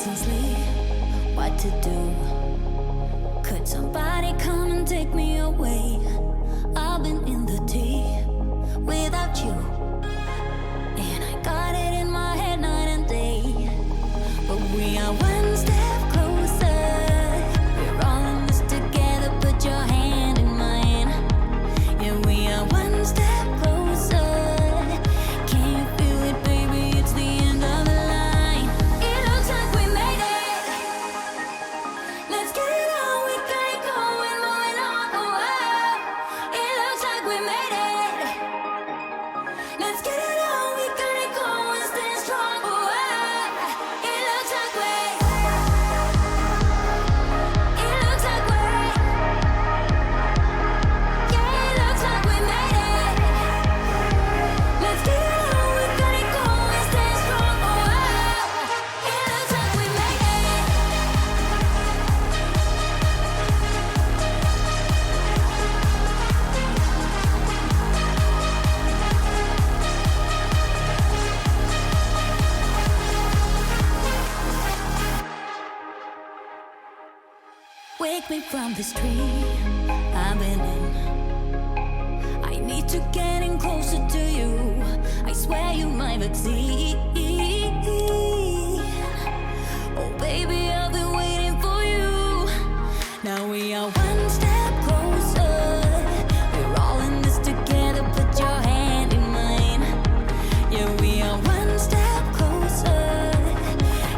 and sleep. What to do? Could somebody come and take me away? I've been in the deep without you, and I got it in my head night and day. But we are one step closer. We're all in this together. Put your hand in mine. Yeah, we are one step closer. Can you feel it, baby? It's the end of the line. It looks like we made it. Let's get it on. We got it going, moving on. Oh, oh. It looks like we made it. Let's get it on. We got it going, stand strong. Oh, oh. It looks like we. It looks like we. Yeah, it looks like we made it. Let's get it on. We got it going, stand strong. Oh, oh. It looks like we made it. Wake me from this dream I've been in. I need to get in closer to you. I swear you might succeed. Oh baby, I've been waiting for you. Now we are one step closer. We're all in this together. Put your hand in mine. Yeah, we are one step closer.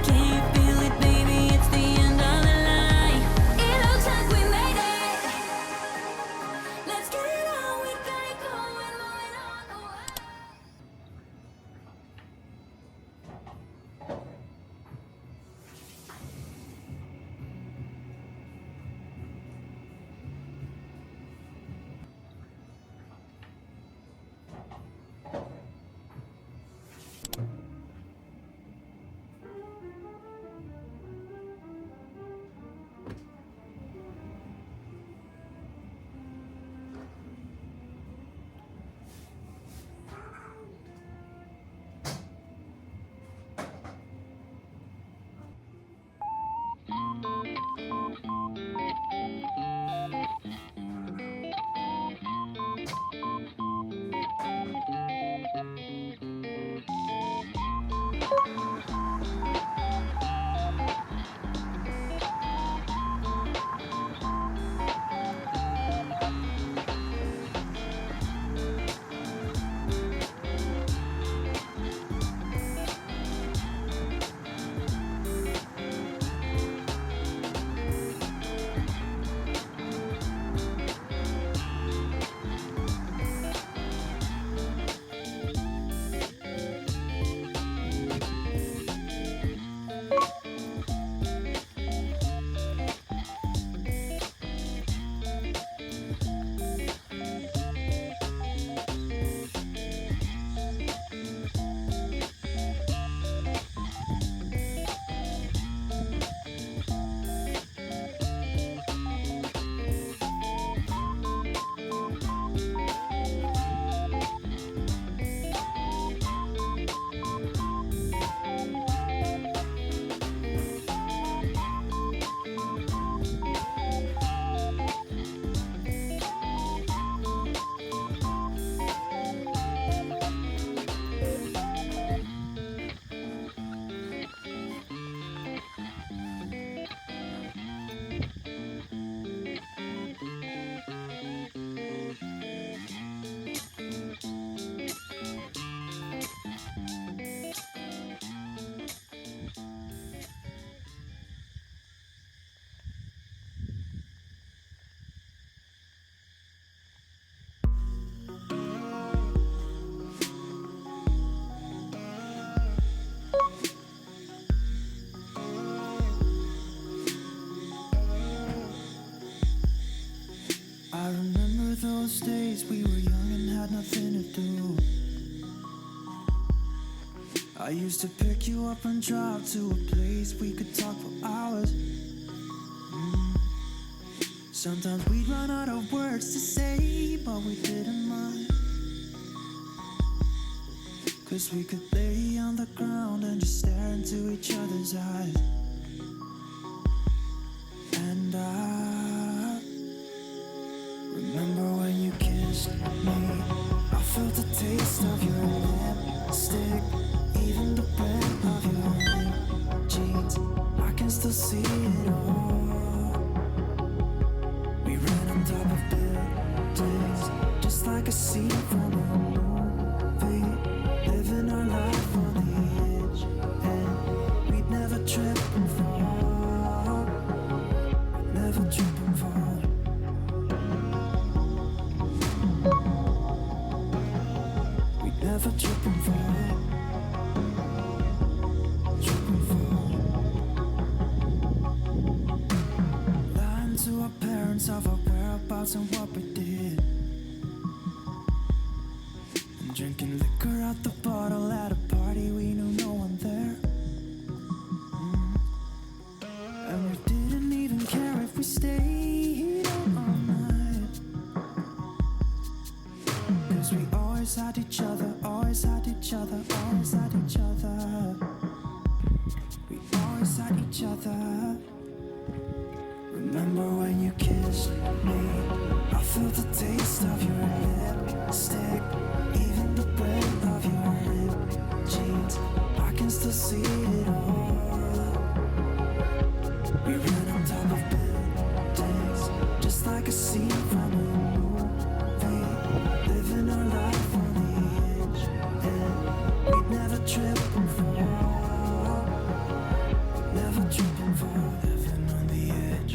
Can you feel it, baby? It's the end of the line. It looks like we made it. Let's get it on. We got it going, moving on. Oh, I remember those days we were young and had nothing to do. I used to pick you up and drive to a place we could talk for hours. Sometimes we'd run out of words to say, but we didn't mind. 'Cause we could lay on the ground and just stare into each other's eyes. like a scene from a movie. Living our life on the edge, and we'd never trip and fall. Never trip and fall. We'd never trip and fall. Trip and fall. Lying to our parents of our whereabouts and what we did. And drinking liquor out the bottle at a party we knew no one there. And we didn't even care if we stayed out all night. 'Cause we always had each other, always had each other, always had each other. We always had each other. Remember when you kissed me? I felt the taste of your lipstick, even the breath of your lip jeans. I can still see it all. We ran on top of buildings, just like a scene from a movie. Living our life on the edge, and we'd never trip and fall. Never trip and fall. Living on the edge.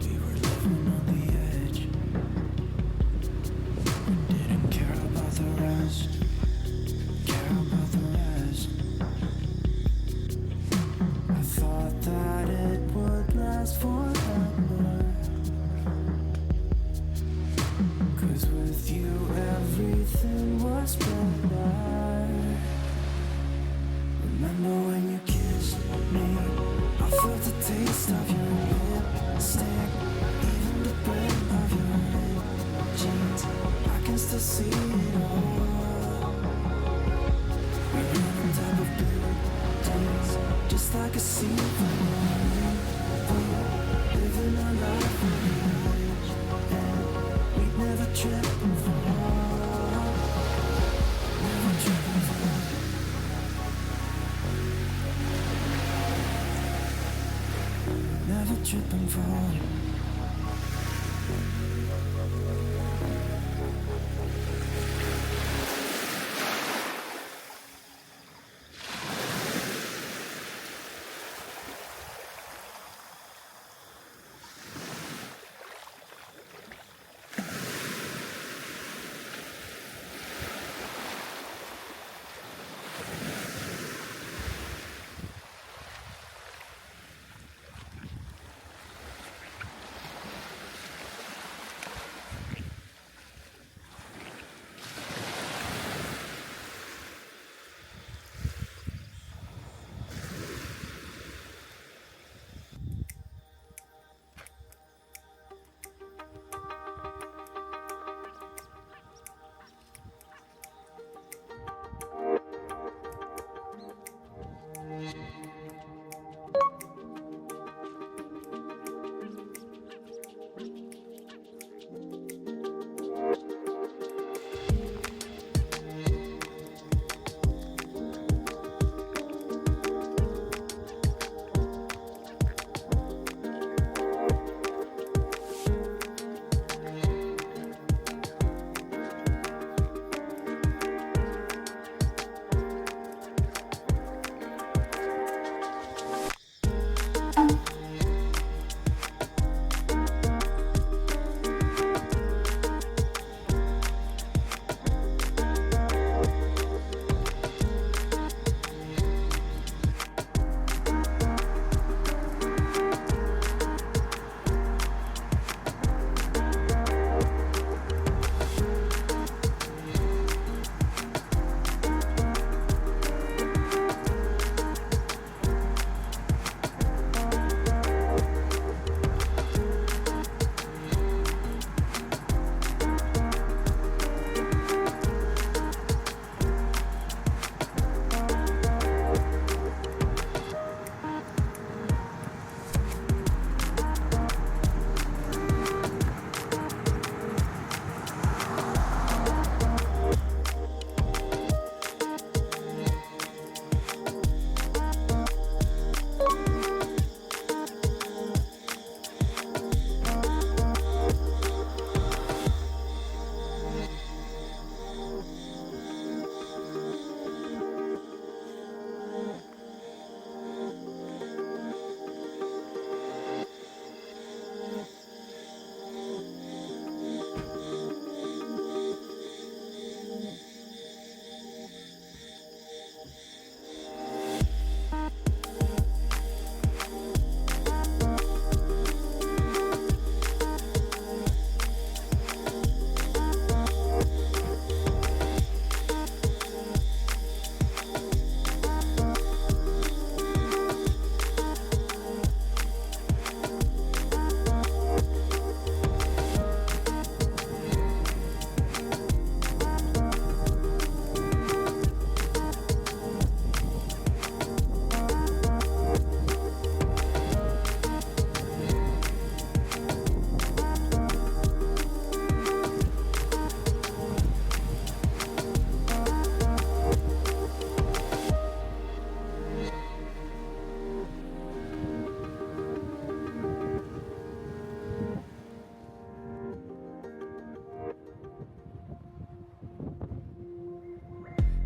We were living on the edge. We didn't care about the rest. Care about the rest. I thought that it would last forever. 'Cause with you everything was better. Remember when you kissed me? I felt the taste of your lipstick, even the breath of your lip jeans. I can still see it all. We ran on top of buildings, just like a scene from a movie. Living our life on the edge, and we'd never trip and fall. Never trip and fall. Never trip and fall.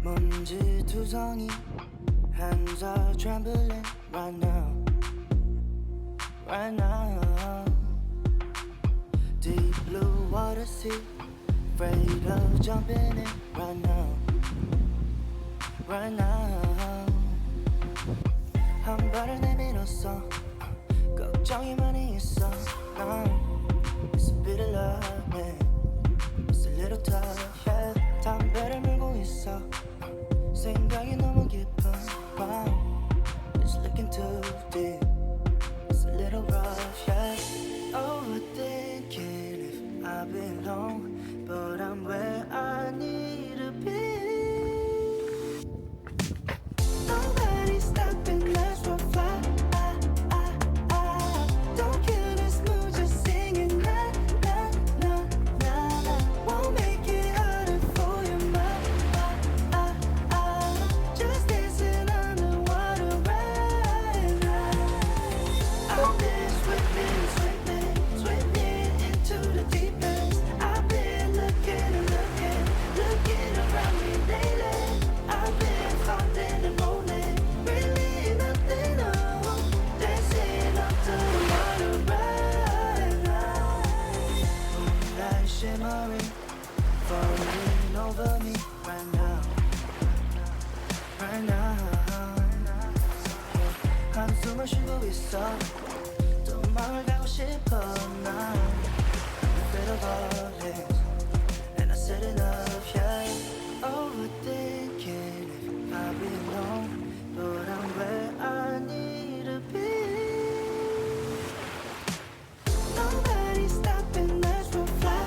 먼지 투성이 hands are trembling right now right now deep blue water sea afraid of jumping in right now right now 한 발을 내밀었어 걱정이 많이 있어 It's a bit of love man It's a little tough yeah 담배를 물고 있어 생각이 너무 깊어 wow It's looking too deep It's a little rough yeah Overthinking if I belong But I'm where I need to be Nobody's stopping us from fly Don't kill this mood just singing na na na na Won't make it harder for you my Just dancing on the water right now I've been swimming into the deep end I've been looking and looking around me lately I've been falling and rolling really nothing on dancing up to the water right now Moonlight shimmering falling over me right now right now 한숨을 쉬고 있어 또 마을 가고 싶어 난 I'm afraid of all this And I said enough yeah Overthinking if I belong But I'm where I need to be Nobody's stopping us from fly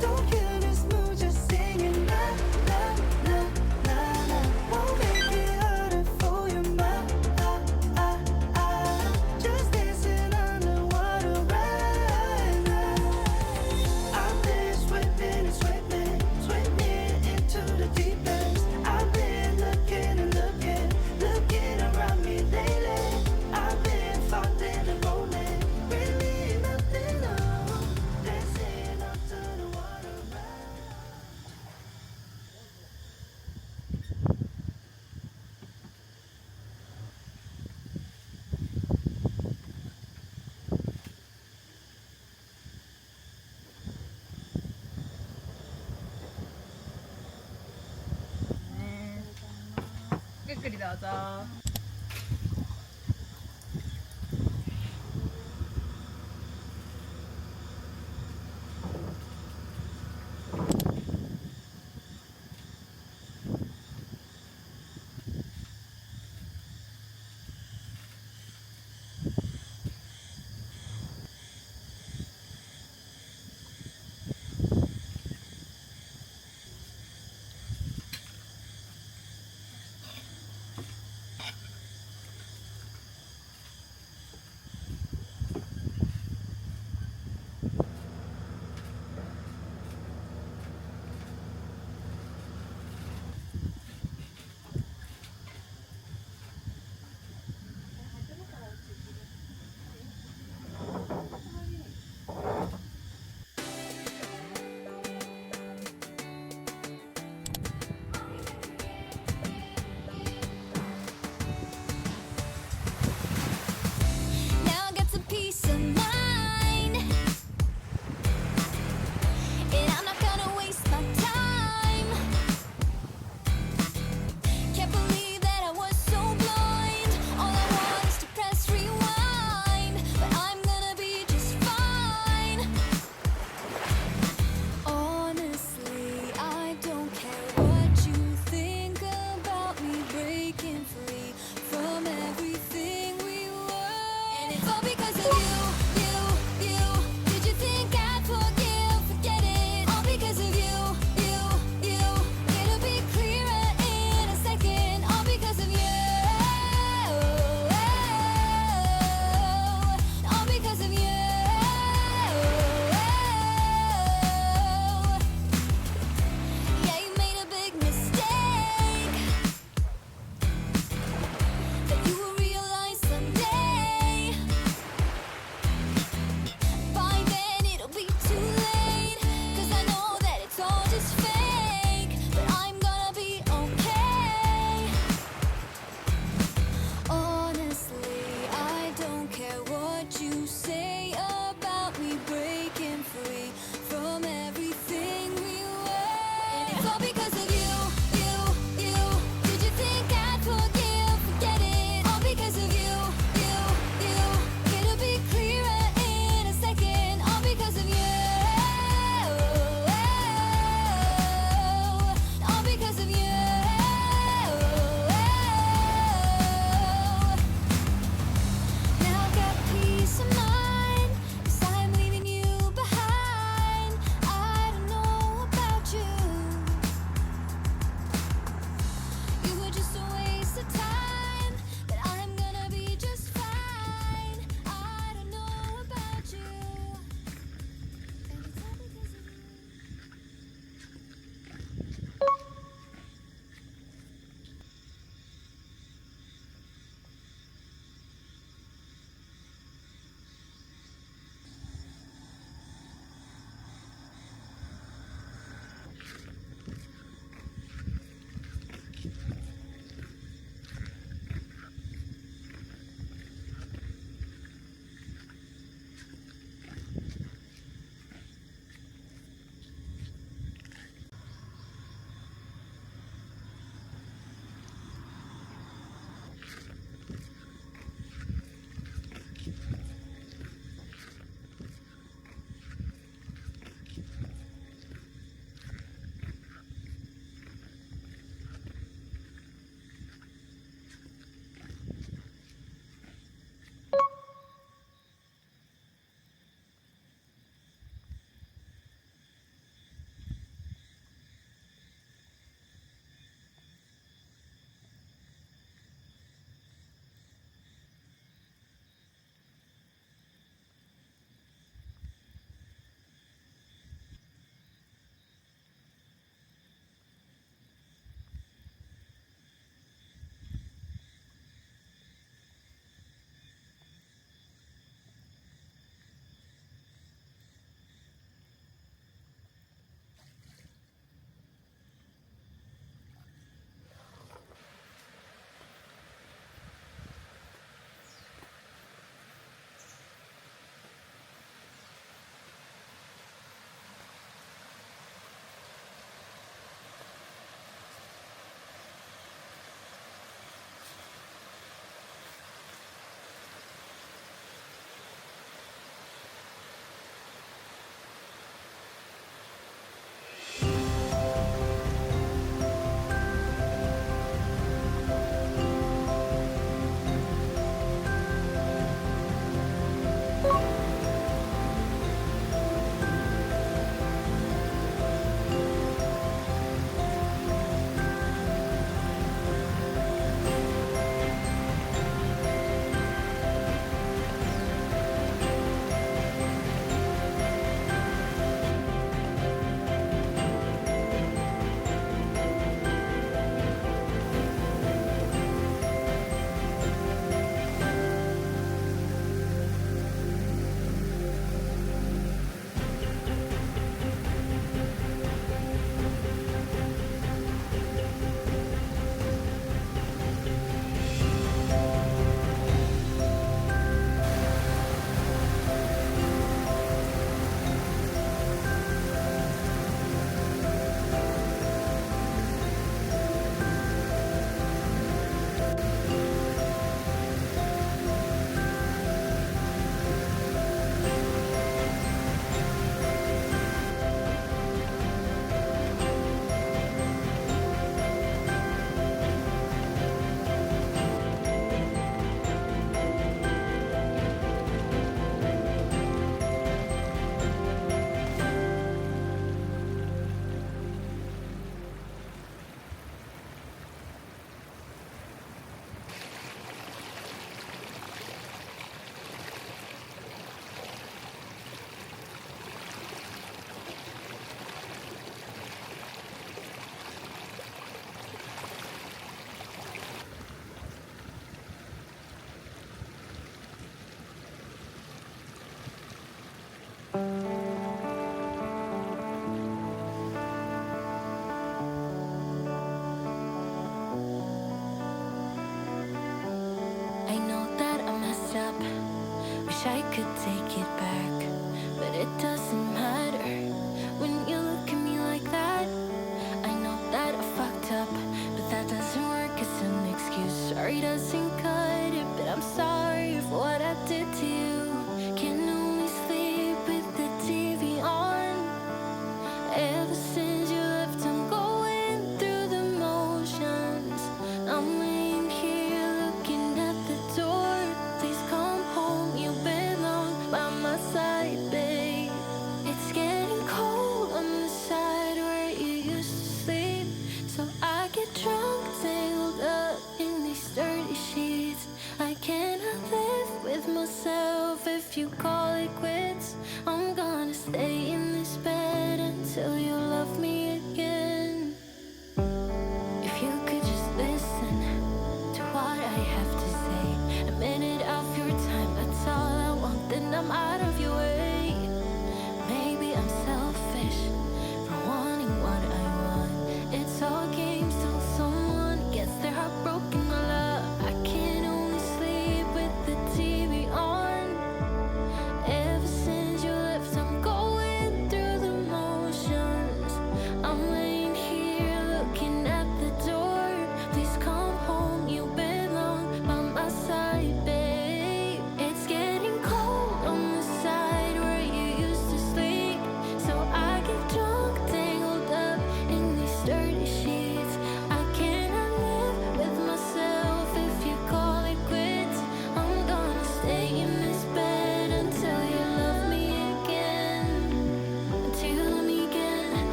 Don't kill this mood just singing na na na na na Won't make it harder for you my Just dancing on the water right now I've been swimming into the deep end I've been looking and looking around me lately I've been falling and rolling really nothing on dancing up to the water right 깨끗이 나자.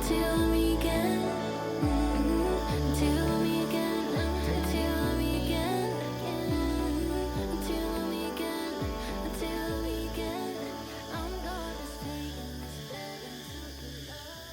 until we get, until we get, until we get, until we get, until we get. I'm gonna stay in this bed until the light.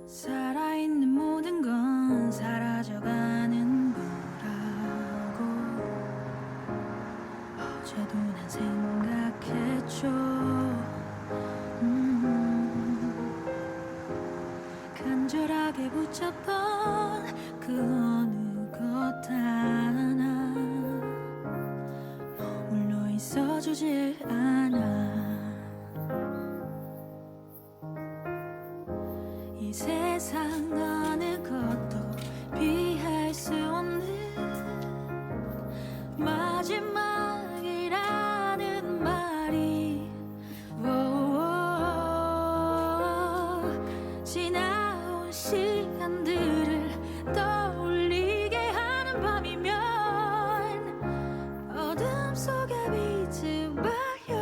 살아있는 모든 건 사라져가는 거라고 어제도 난 생각했죠. 간절하게 붙잡던 그 어느 것 하나 머물러 있어주질 않아. 이 세상 어느 것도 피할 수 없는 마지막이라는 말이 지나온 시간들을 떠올리게 하는 밤이면 어둠 속에 빛을 발려.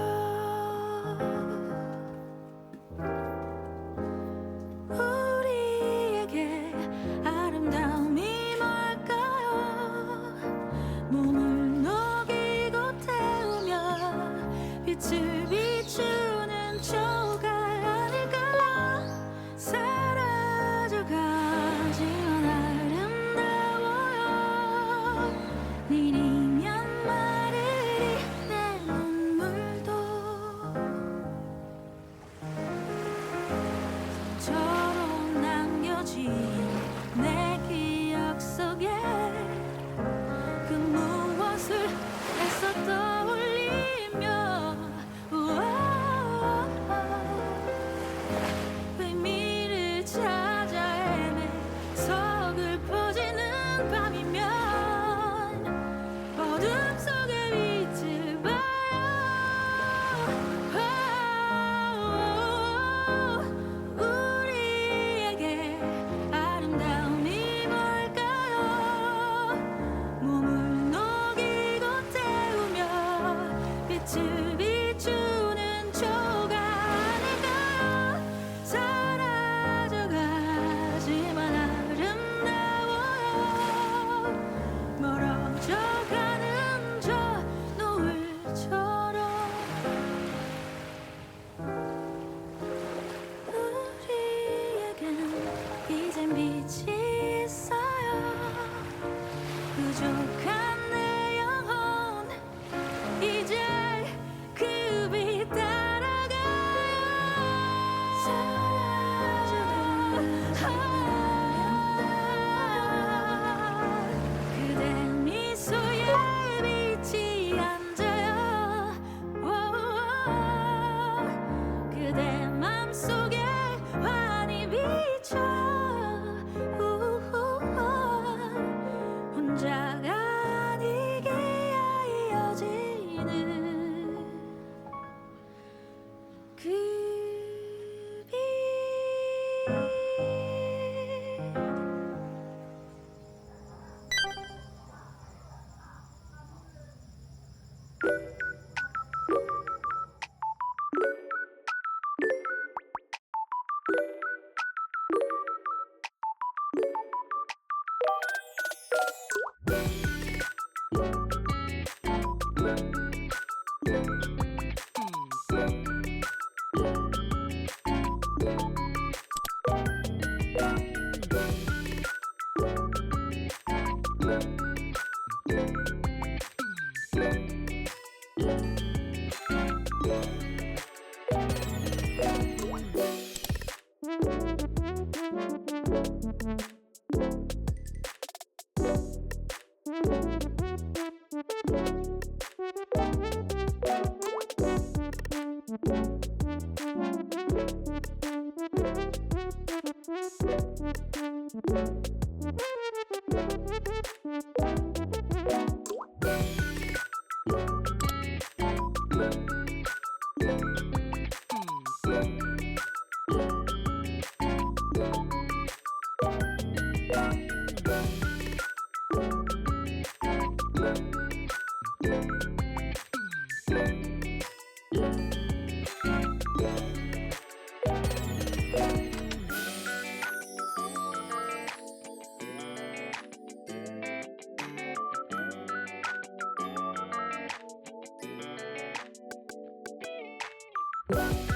우리에게 아름다움이 뭘까요? 몸을 녹이고 내리면 마르리 내 눈물도 저로 남겨진 내 기억 속에 그 무엇을 애써 떠올리며 의미를 찾아 헤매 서글퍼지는 밤이면 어둠 속에 빛을 봐요. 우리에게 아름다움이 뭘까요? 몸을 녹이고 태우며 빛을 비추는 조각 아닐까요? 사라져가지만 아름다워요. 멀어져가는 저 노을처럼 우리에겐 이젠 빛이 있어요. 부족한 내 영혼 이제 그 빛 따라가요. 사라져도 그대 미소에 빛이 앉아요. 그대 맘속에 환히 비쳐 혼자가 아니게 이어지는 그 빛. Woo!